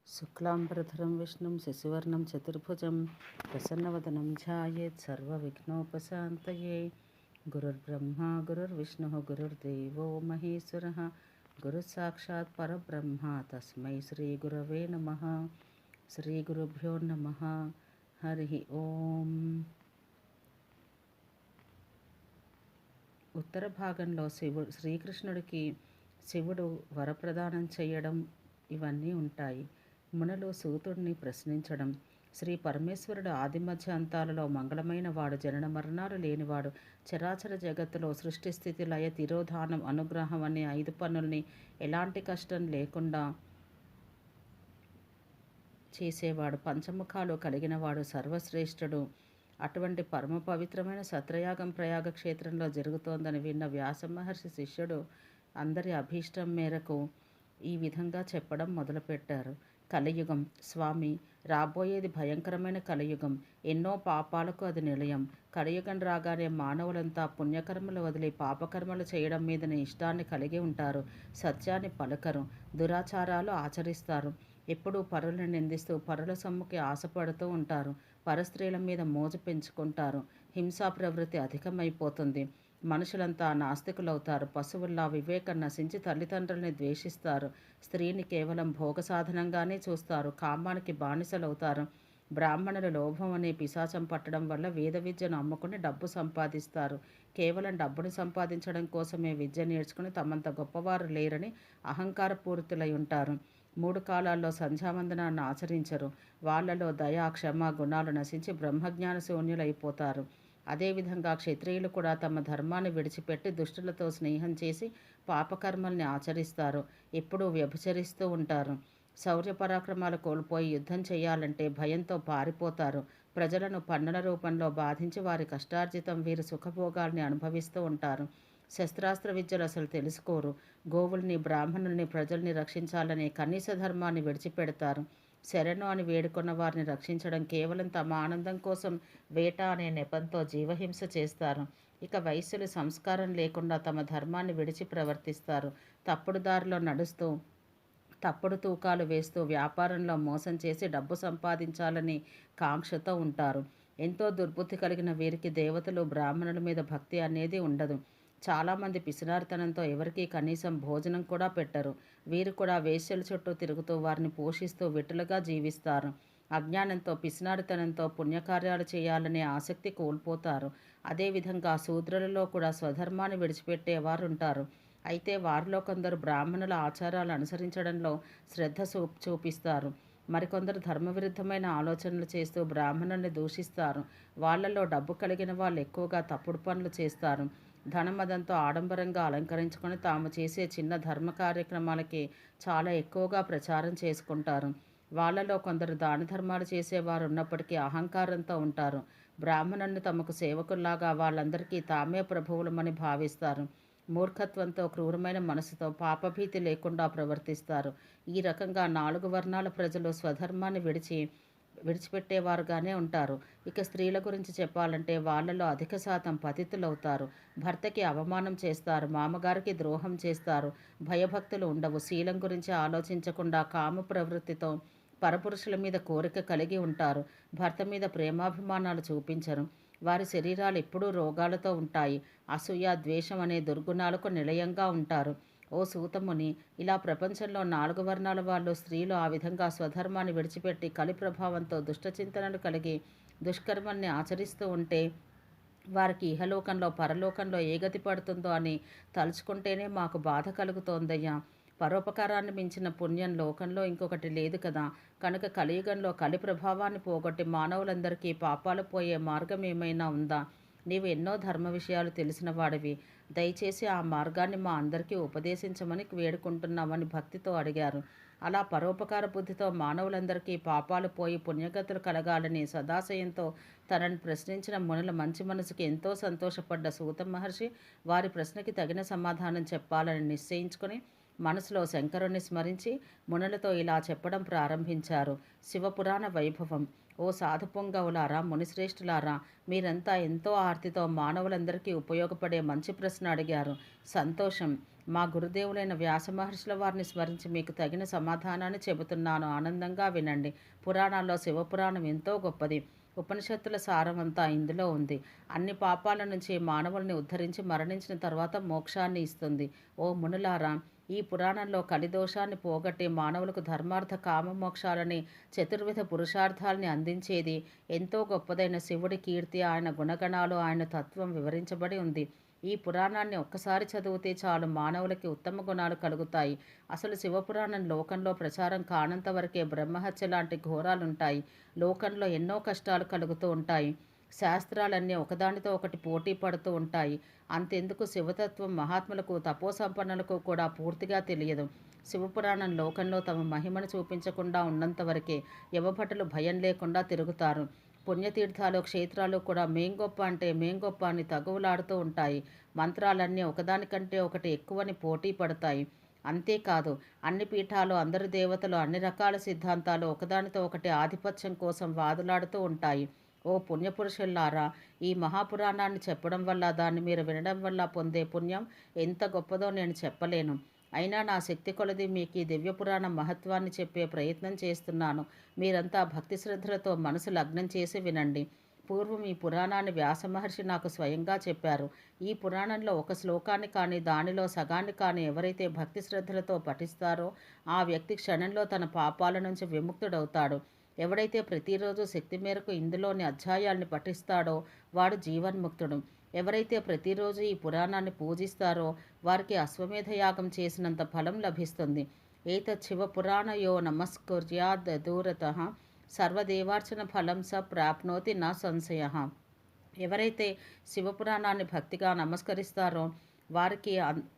శుక్లాంబరధరం విష్ణుం శశివర్ణం చతుర్భుజం ప్రసన్నవదనం ధ్యాయేత్ సర్వవిఘ్నోపశాంతయే. గురుర్బ్రహ్మ గురుర్విష్ణుః గురుర్దేవో మహేశ్వరः గురుసాక్షాత్ పరబ్రహ్మ తస్మై శ్రీ గురవే నమః. శ్రీ గురుభ్యో నమః. హరి ఓం. ఉత్తర భాగంలో శ్రీకృష్ణుడికి శివుడు వరప్రదానం చేయడం ఇవన్నీ ఉంటాయి. మునులు సూతుడిని ప్రశ్నించడం. శ్రీ పరమేశ్వరుడు ఆదిమధ్య అంతాలలో మంగళమైన వాడు, జనన మరణాలు లేనివాడు, చరాచర జగత్తులో సృష్టి స్థితి లయ తిరోధానం అనుగ్రహం అనే 5 పనుల్ని ఎలాంటి కష్టం లేకుండా చేసేవాడు, పంచముఖాలు కలిగినవాడు, సర్వశ్రేష్ఠుడు. అటువంటి పరమ పవిత్రమైన సత్రయాగం ప్రయాగ క్షేత్రంలో జరుగుతోందని విన్న వ్యాస మహర్షి శిష్యుడు అందరి అభీష్టం మేరకు ఈ విధంగా చెప్పడం మొదలుపెట్టారు. కలియుగం స్వామి, రాబోయేది భయంకరమైన కలియుగం. ఎన్నో పాపాలకు అది నిలయం. కలియుగం రాగానే మానవులంతా పుణ్యకర్మలు వదిలి పాపకర్మలు చేయడం మీదనే ఇష్టాన్ని కలిగి ఉంటారు. సత్యాన్ని పలకరు, దురాచారాలు ఆచరిస్తారు. ఎప్పుడూ పరులను నిందిస్తూ పరుల సొమ్ముకి ఆశపడుతూ ఉంటారు. పరస్త్రీల మీద మోజు పెంచుకుంటారు. హింసా ప్రవృత్తి అధికమైపోతుంది. మనుషులంతా నాస్తికులవుతారు. పశువుల్లా వివేకం నశించి తల్లిదండ్రుల్ని ద్వేషిస్తారు. స్త్రీని కేవలం భోగ సాధనంగానే చూస్తారు. కామానికి బానిసలవుతారు. బ్రాహ్మణులు లోభం అనే పిశాచం పట్టడం వల్ల వేద విద్యను అమ్ముకుని డబ్బు సంపాదిస్తారు. కేవలం డబ్బును సంపాదించడం కోసమే విద్య నేర్చుకుని తమంత గొప్పవారు లేరని అహంకారపూరితులై ఉంటారు. 3 కాలాల్లో సంధ్యావందనాన్ని ఆచరించరు. వాళ్లలో దయా క్షమ గుణాలు నశించి బ్రహ్మజ్ఞాన శూన్యులైపోతారు. అదేవిధంగా క్షత్రియులు కూడా తమ ధర్మాన్ని విడిచిపెట్టి దుష్టులతో స్నేహం చేసి పాపకర్మల్ని ఆచరిస్తారు. ఎప్పుడూ వ్యభిచరిస్తూ ఉంటారు. శౌర్య పరాక్రమాలు కోల్పోయి యుద్ధం చేయాలంటే భయంతో పారిపోతారు. ప్రజలను పన్నుల రూపంలో బాధించి వారి కష్టార్జితం వీరు సుఖభోగాల్ని అనుభవిస్తూ ఉంటారు. శస్త్రాస్త్ర విద్యలు అసలు తెలుసుకోరు. గోవుల్ని, బ్రాహ్మణుల్ని, ప్రజల్ని రక్షించాలనే కనీస ధర్మాన్ని విడిచిపెడతారు. శరణు అని వేడుకున్న వారిని రక్షించడం కేవలం తమ ఆనందం కోసం వేట అనే నెపంతో జీవహింస చేస్తారు. ఇక వైశ్యులు సంస్కారం లేకుండా తమ ధర్మాన్ని విడిచి ప్రవర్తిస్తారు. తప్పుడు దారిలో నడుస్తూ తప్పుడు తూకాలు వేస్తూ వ్యాపారంలో మోసం చేసి డబ్బు సంపాదించాలని కాంక్షతో ఉంటారు. ఎంతో దుర్బుద్ధి కలిగిన వీరికి దేవతలు, బ్రాహ్మణుల మీద భక్తి అనేది ఉండదు. చాలామంది పిసినారితనంతో ఎవరికీ కనీసం భోజనం కూడా పెట్టరు. వీరు కూడా వేశ్యల చుట్టూ తిరుగుతూ వారిని పోషిస్తూ విటులుగా జీవిస్తారు. అజ్ఞానంతో, పిసినారితనంతో పుణ్యకార్యాలు చేయాలనే ఆసక్తి కోల్పోతారు. అదేవిధంగా శూద్రులలో కూడా స్వధర్మాన్ని విడిచిపెట్టేవారు ఉంటారు. అయితే వారిలో కొందరు బ్రాహ్మణుల ఆచారాలు అనుసరించడంలో శ్రద్ధ చూపిస్తారు. మరికొందరు ధర్మవిరుద్ధమైన ఆలోచనలు చేస్తూ బ్రాహ్మణుల్ని దూషిస్తారు. వాళ్లలో డబ్బు కలిగిన వాళ్ళు ఎక్కువగా తప్పుడు పనులు చేస్తారు. ధనమదంతో ఆడంబరంగా అలంకరించుకొని తాము చేసే చిన్న ధర్మ కార్యక్రమాలకి చాలా ఎక్కువగా ప్రచారం చేసుకుంటారు. వాళ్లలో కొందరు దాన ధర్మాలు చేసేవారు ఉన్నప్పటికీ అహంకారంతో ఉంటారు. బ్రాహ్మణుల్ని తమకు సేవకుల్లాగా వాళ్ళందరికీ తామే ప్రభువులమని భావిస్తారు. మూర్ఖత్వంతో, క్రూరమైన మనసుతో, పాపభీతి లేకుండా ప్రవర్తిస్తారు. ఈ రకంగా 4 వర్ణాల ప్రజలు స్వధర్మాన్ని విడిచిపెట్టేవారుగానే ఉంటారు. ఇక స్త్రీల గురించి చెప్పాలంటే వాళ్లలో అధిక శాతం పతితులవుతారు. భర్తకి అవమానం చేస్తారు. మామగారికి ద్రోహం చేస్తారు. భయభక్తులు ఉండవు. శీలం గురించి ఆలోచించకుండా కామ ప్రవృత్తితో పరపురుషుల మీద కోరిక కలిగి ఉంటారు. భర్త మీద ప్రేమాభిమానాలు చూపించరు. వారి శరీరాలు ఎప్పుడూ రోగాలతో ఉంటాయి. అసూయ, ద్వేషం అనే దుర్గుణాలకు నిలయంగా ఉంటారు. ఓ సూతముని, ఇలా ప్రపంచంలో 4 వర్ణాల వాళ్ళు, స్త్రీలు ఆ విధంగా స్వధర్మాన్ని విడిచిపెట్టి కలి ప్రభావంతో దుష్టచింతనలు కలిగి దుష్కర్మల్ని ఆచరిస్తూ ఉంటే వారికి ఇహలోకంలో, పరలోకంలో ఏ గతి పడుతుందో అని తలుచుకుంటేనే మాకు బాధ కలుగుతోందయ్యా. పరోపకారాన్ని మించిన పుణ్యం లోకంలో ఇంకొకటి లేదు కదా. కనుక కలియుగంలో కలి ప్రభావాన్ని పోగొట్టి మానవులందరికీ పాపాలు పోయే మార్గం ఏమైనా ఉందా? నీవు ఎన్నో ధర్మ విషయాలు తెలిసిన వాడివి. దయచేసి ఆ మార్గాన్ని మా అందరికీ ఉపదేశించమని వేడుకుంటున్నామని భక్తితో అడిగారు. అలా పరోపకార బుద్ధితో మానవులందరికీ పాపాలు పోయి పుణ్యగతులు కలగాలని సదాశయంతో తనని ప్రశ్నించిన మునుల మంచి మనసుకి ఎంతో సంతోషపడ్డ సూత మహర్షి వారి ప్రశ్నకి తగిన సమాధానం చెప్పాలని నిశ్చయించుకొని మనసులో శంకరుణ్ణి స్మరించి మునులతో ఇలా చెప్పడం ప్రారంభించారు. శివపురాణ వైభవం. ఓ సాధుపుంగవులారా, మునిశ్రేష్ఠులారా, మీరంతా ఎంతో ఆర్తితో మానవులందరికీ ఉపయోగపడే మంచి ప్రశ్న అడిగారు. సంతోషం. మా గురుదేవులైన వ్యాస మహర్షుల వారిని స్మరించి మీకు తగిన సమాధానాన్ని చెబుతున్నాను, ఆనందంగా వినండి. పురాణాల్లో శివపురాణం ఎంతో గొప్పది. ఉపనిషత్తుల సారమంతా ఇందులో ఉంది. అన్ని పాపాల నుంచి మానవుల్ని ఉద్ధరించి మరణించిన తర్వాత మోక్షాన్ని ఇస్తుంది. ఓ మునులారా, ఈ పురాణంలో కలిదోషాన్ని పోగొట్టి మానవులకు ధర్మార్థ కామ మోక్షాలని, చతుర్విధ పురుషార్థాలని అందించేది ఎంతో గొప్పదైన శివుడి కీర్తి, ఆయన గుణగణాలు, ఆయన తత్వం వివరించబడి ఉంది. ఈ పురాణాన్ని ఒక్కసారి చదివితే చాలు మానవులకి ఉత్తమ గుణాలు కలుగుతాయి. అసలు శివపురాణం లోకంలో ప్రచారం కానంత వరకే బ్రహ్మహత్య లాంటి ఘోరాలుంటాయి. లోకంలో ఎన్నో కష్టాలు కలుగుతూ ఉంటాయి. శాస్త్రాలన్నీ ఒకదానితో ఒకటి పోటీ పడుతూ ఉంటాయి. అంతెందుకు శివతత్వం మహాత్ములకు, తపోసంపన్నులకు కూడా పూర్తిగా తెలియదు. శివపురాణం లోకంలో తమ మహిమను చూపించకుండా ఉన్నంత వరకే యమభటులు భయం లేకుండా తిరుగుతారు. పుణ్యతీర్థాలు, క్షేత్రాలు కూడా మేం గొప్ప అంటే మేం గొప్ప అని తగువులాడుతూ ఉంటాయి. మంత్రాలన్నీ ఒకదానికంటే ఒకటి ఎక్కువని పోటీ పడతాయి. అంతేకాదు, అన్ని పీఠాలు, అందరు దేవతలు, అన్ని రకాల సిద్ధాంతాలు ఒకదానితో ఒకటి ఆధిపత్యం కోసం వాదులాడుతూ ఉంటాయి. ఓ పుణ్యపురుషుల్లారా, ఈ మహాపురాణాన్ని చెప్పడం వల్ల, దాన్ని మీరు వినడం వల్ల పొందే పుణ్యం ఎంత గొప్పదో నేను చెప్పలేను. అయినా నా శక్తి కొలది మీకు ఈ దివ్యపురాణం మహత్వాన్ని చెప్పే ప్రయత్నం చేస్తున్నాను. మీరంతా భక్తి శ్రద్ధలతో మనసు లగ్నం చేసి వినండి. పూర్వం ఈ పురాణాన్ని వ్యాసమహర్షి నాకు స్వయంగా చెప్పారు. ఈ పురాణంలో ఒక శ్లోకాన్ని కానీ, దానిలో సగాన్ని కానీ ఎవరైతే భక్తి శ్రద్ధలతో పఠిస్తారో ఆ వ్యక్తి క్షణంలో తన పాపాల నుంచి విముక్తుడవుతాడు. ఎవడైతే ప్రతిరోజు శక్తి మేరకు ఇందులోని అధ్యాయాల్ని పఠిస్తాడో వాడు జీవన్ముక్తుడు. ఎవరైతే ప్రతిరోజు ఈ పురాణాన్ని పూజిస్తారో వారికి అశ్వమేధ యాగం చేసినంత ఫలం లభిస్తుంది. ఏతత్ శివ పురాణయో నమస్కుర్యాద్ దూరతః సర్వదేవార్చన ఫలం స ప్రాప్నోతి నా సంశయ. ఎవరైతే శివపురాణాన్ని భక్తిగా నమస్కరిస్తారో వారికి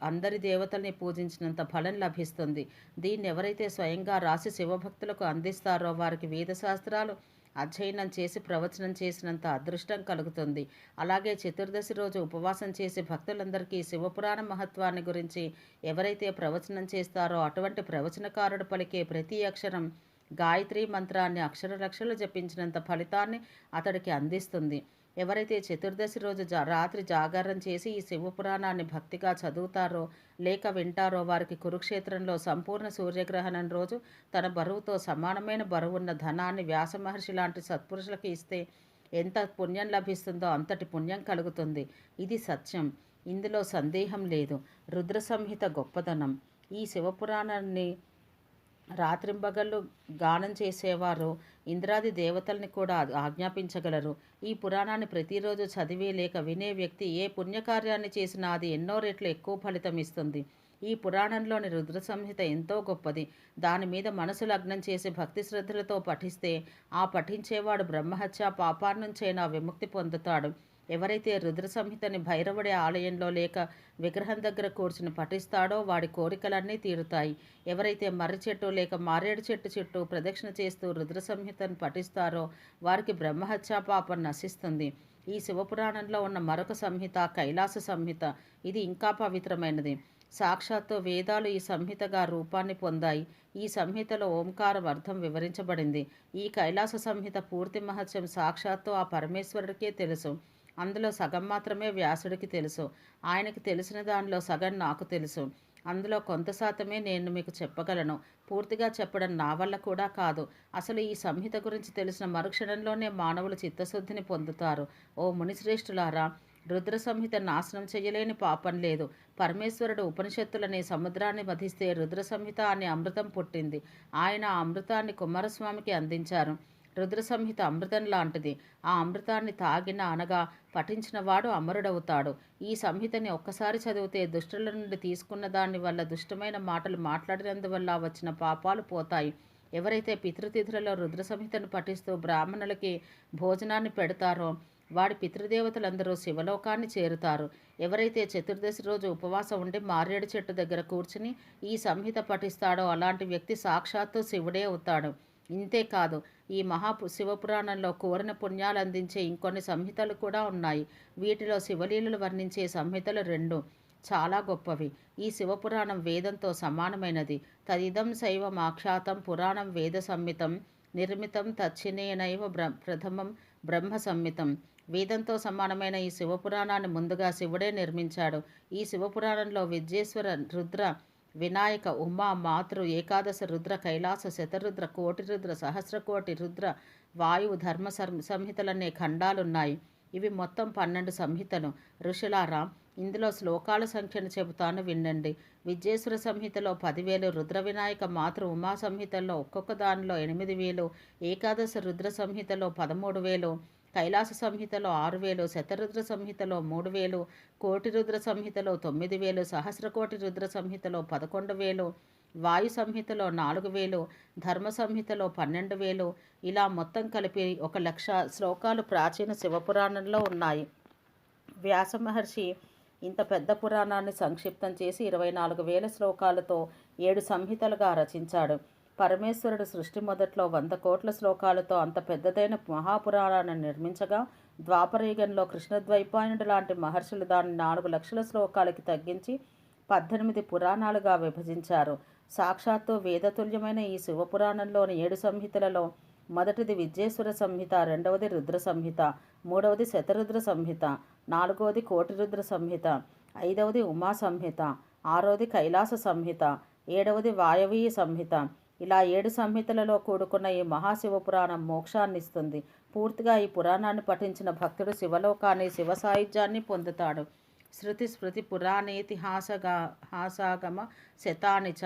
అందరి దేవతల్ని పూజించినంత ఫలం లభిస్తుంది. దీన్ని ఎవరైతే స్వయంగా రాసి శివభక్తులకు అందిస్తారో వారికి వేదశాస్త్రాలు అధ్యయనం చేసి ప్రవచనం చేసినంత అదృష్టం కలుగుతుంది. అలాగే చతుర్దశి రోజు ఉపవాసం చేసి భక్తులందరికీ శివపురాణ మహత్వాన్ని గురించి ఎవరైతే ప్రవచనం చేస్తారో అటువంటి ప్రవచనకారుడు పలికే ప్రతి అక్షరం గాయత్రి మంత్రాన్ని అక్షరలక్షలు జపించినంత ఫలితాన్ని అతడికి అందిస్తుంది. ఎవరైతే చతుర్దశి రోజు రాత్రి జాగారం చేసి ఈ శివపురాణాన్ని భక్తిగా చదువుతారో లేక వింటారో వారికి కురుక్షేత్రంలో సంపూర్ణ సూర్యగ్రహణం రోజు తన బరువుతో సమానమైన బరువున్న ధనాన్ని వ్యాసమహర్షి లాంటి సత్పురుషులకు ఇస్తే ఎంత పుణ్యం లభిస్తుందో అంతటి పుణ్యం కలుగుతుంది. ఇది సత్యం, ఇందులో సందేహం లేదు. రుద్ర సంహిత గొప్పదనం. ఈ శివపురాణాన్ని రాత్రింబగళ్ళు గానం చేసేవారు ఇంద్రాది దేవతల్ని కూడా ఆజ్ఞాపించగలరు. ఈ పురాణాన్ని ప్రతిరోజు చదివే లేక వినే వ్యక్తి ఏ పుణ్యకార్యాన్ని చేసినా అది ఎన్నో రెట్లు ఎక్కువ ఫలితం ఇస్తుంది. ఈ పురాణంలోని రుద్ర సంహిత ఎంతో గొప్పది. దాని మీద మనసు లగ్నం చేసి భక్తి శ్రద్ధలతో పఠిస్తే ఆ పఠించేవాడు బ్రహ్మహత్య పాపాల నుంచైనా విముక్తి పొందుతాడు. ఎవరైతే రుద్ర సంహితని భైరవుడి ఆలయంలో లేక విగ్రహం దగ్గర కూర్చుని పఠిస్తాడో వాడి కోరికలన్నీ తీరుతాయి. ఎవరైతే మర్రి చెట్టు లేక మారేడు చెట్టు చుట్టూ ప్రదక్షిణ చేస్తూ రుద్ర సంహితను పఠిస్తారో వారికి బ్రహ్మహత్యా పాపం నశిస్తుంది. ఈ శివపురాణంలో ఉన్న మరొక సంహిత కైలాస సంహిత. ఇది ఇంకా పవిత్రమైనది. సాక్షాత్తు వేదాలు ఈ సంహితగా రూపాన్ని పొందాయి. ఈ సంహితలో ఓంకారం అర్థం వివరించబడింది. ఈ కైలాస సంహిత పూర్తి మహత్యం సాక్షాత్తు ఆ పరమేశ్వరుడికే తెలుసు. అందులో సగం మాత్రమే వ్యాసుడికి తెలుసు. ఆయనకి తెలిసిన దానిలో సగం నాకు తెలుసు. అందులో కొంత శాతమే నేను మీకు చెప్పగలను. పూర్తిగా చెప్పడం నా వల్ల కూడా కాదు. అసలు ఈ సంహిత గురించి తెలిసిన మరుక్షణంలోనే మానవులు చిత్తశుద్ధిని పొందుతారు. ఓ మునిశ్రేష్ఠులారా, రుద్ర సంహిత నాశనం చేయలేని పాపం లేదు. పరమేశ్వరుడు ఉపనిషత్తులనే సముద్రాన్ని మధిస్తే రుద్ర సంహిత అనే అమృతం పుట్టింది. ఆయన ఆ అమృతాన్ని కుమారస్వామికి అందించారు. రుద్ర సంహిత అమృతం లాంటిది. ఆ అమృతాన్ని తాగిన అనగా పఠించిన వాడు అమరుడవుతాడు. ఈ సంహితని ఒక్కసారి చదివితే దుష్టుల నుండి తీసుకున్న దాని వల్ల, దుష్టమైన మాటలు మాట్లాడినందువల్ల వచ్చిన పాపాలు పోతాయి. ఎవరైతే పితృతిథులలో రుద్ర సంహితను పఠిస్తూ బ్రాహ్మణులకి భోజనాన్ని పెడతారో వాడి పితృదేవతలందరూ శివలోకాన్ని చేరుతారు. ఎవరైతే చతుర్దశి రోజు ఉపవాసం ఉండి మారేడు చెట్టు దగ్గర కూర్చుని ఈ సంహిత పఠిస్తాడో అలాంటి వ్యక్తి సాక్షాత్తు శివుడే అవుతాడు. ఇంతేకాదు, ఈ శివపురాణంలో కోరిన పుణ్యాలు అందించే ఇంకొన్ని సంహితలు కూడా ఉన్నాయి. వీటిలో శివలీలలు వర్ణించే సంహితలు 2 చాలా గొప్పవి. ఈ శివపురాణం వేదంతో సమానమైనది. తదిదం శైవమాఖ్యాతం పురాణం వేద సంహితం నిర్మితం తచ్చినేనైవ ప్రథమం బ్రహ్మ సంహితం. వేదంతో సమానమైన ఈ శివపురాణాన్ని ముందుగా శివుడే నిర్మించాడు. ఈ శివపురాణంలో విద్యేశ్వర, రుద్ర, వినాయక, ఉమా, మాతృ, ఏకాదశ రుద్ర, కైలాస, శతరుద్ర, కోటి రుద్ర, సహస్రకోటి రుద్ర, వాయువు, ధర్మ సంహితలనే ఖండాలున్నాయి. ఇవి మొత్తం 12 సంహితలు. ఋషులారా, ఇందులో శ్లోకాల సంఖ్యను చెబుతాను వినండి. విద్యేశ్వర సంహితలో 10,000, రుద్ర, వినాయక, మాతృ, ఉమా సంహితల్లో ఒక్కొక్క దానిలో 8,000, ఏకాదశ రుద్ర సంహితలో 13,000, కైలాస సంహితలో 6,000, శతరుద్ర సంహితలో 3,000, కోటి రుద్ర సంహితలో 9,000, సహస్రకోటి రుద్ర సంహితలో 11,000, వాయు సంహితలో 4,000, ధర్మ సంహితలో 12,000, ఇలా మొత్తం కలిపి 1,00,000 శ్లోకాలు ప్రాచీన శివపురాణంలో ఉన్నాయి. వ్యాస మహర్షి ఇంత పెద్ద పురాణాన్ని సంక్షిప్తం చేసి 24,000 శ్లోకాలతో 7 సంహితలుగా రచించాడు. పరమేశ్వరుడు సృష్టి మొదట్లో 100 కోట్ల శ్లోకాలతో అంత పెద్దదైన మహాపురాణాన్ని నిర్మించగా, ద్వాపరయుగంలో కృష్ణద్వైపాయనుడు లాంటి మహర్షులు దాన్ని 4 లక్షల శ్లోకాలకి తగ్గించి 18 పురాణాలుగా విభజించారు. సాక్షాత్తు వేదతుల్యమైన ఈ శివపురాణంలోని 7 సంహితలలో మొదటిది విద్యేశ్వర సంహిత, రెండవది రుద్ర సంహిత, మూడవది శతరుద్ర సంహిత, నాలుగవది కోటి రుద్ర సంహిత, ఐదవది ఉమా సంహిత, ఆరవది కైలాస సంహిత, ఏడవది వాయవీయ సంహిత. ఇలా 7 సంహితలలో కూడుకున్న ఈ మహాశివపురాణం మోక్షాన్నిస్తుంది. పూర్తిగా ఈ పురాణాన్ని పఠించిన భక్తుడు శివలోకాన్ని, శివ సాయుధ్యాన్ని పొందుతాడు. శృతి స్మృతి పురాణేతిహాసాగమ శతాని చ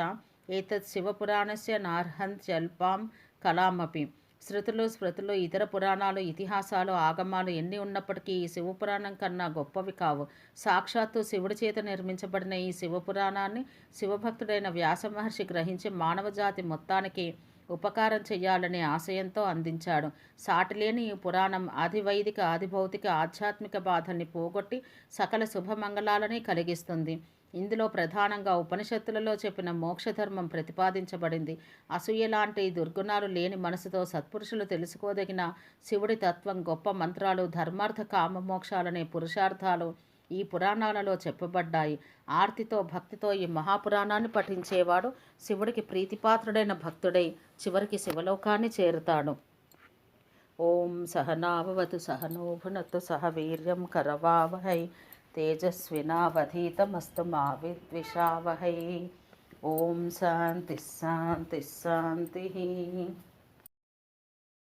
ఏతత్ శివపురాణస్య నార్హంత్యల్పాం కలామపి. శృతులు, స్మృతులు, ఇతర పురాణాలు, ఇతిహాసాలు, ఆగమాలు ఎన్ని ఉన్నప్పటికీ ఈ శివపురాణం కన్నా గొప్పవి కావు. సాక్షాత్తు శివుడి చేత నిర్మించబడిన ఈ శివపురాణాన్ని శివభక్తుడైన వ్యాస మహర్షి గ్రహించి మానవజాతి మొత్తానికి ఉపకారం చేయాలనే ఆశయంతో అందించాడు. సాటిలేని ఈ పురాణం ఆదివైదిక, ఆదిభౌతిక, ఆధ్యాత్మిక బాధల్ని పోగొట్టి సకల శుభమంగళాలని కలిగిస్తుంది. ఇందులో ప్రధానంగా ఉపనిషత్తులలో చెప్పిన మోక్షధర్మం ప్రతిపాదించబడింది. అసూయ లాంటి దుర్గుణాలు లేని మనసుతో సత్పురుషులు తెలుసుకోదగిన శివుడి తత్వం, గొప్ప మంత్రాలు, ధర్మార్థ కామ మోక్షాలనే పురుషార్థాలు ఈ పురాణాలలో చెప్పబడ్డాయి. ఆర్తితో, భక్తితో ఈ మహాపురాణాన్ని పఠించేవాడు శివుడికి ప్రీతిపాత్రుడైన భక్తుడై చివరికి శివలోకాన్ని చేరుతాడు. ఓం సహనావవతు సహనో భునక్తు సహ వీర్యం కరవావహై తేజస్వినావధీతమస్తు మా విద్విషావహై. ఓం శాంతి శాంతి శాంతి.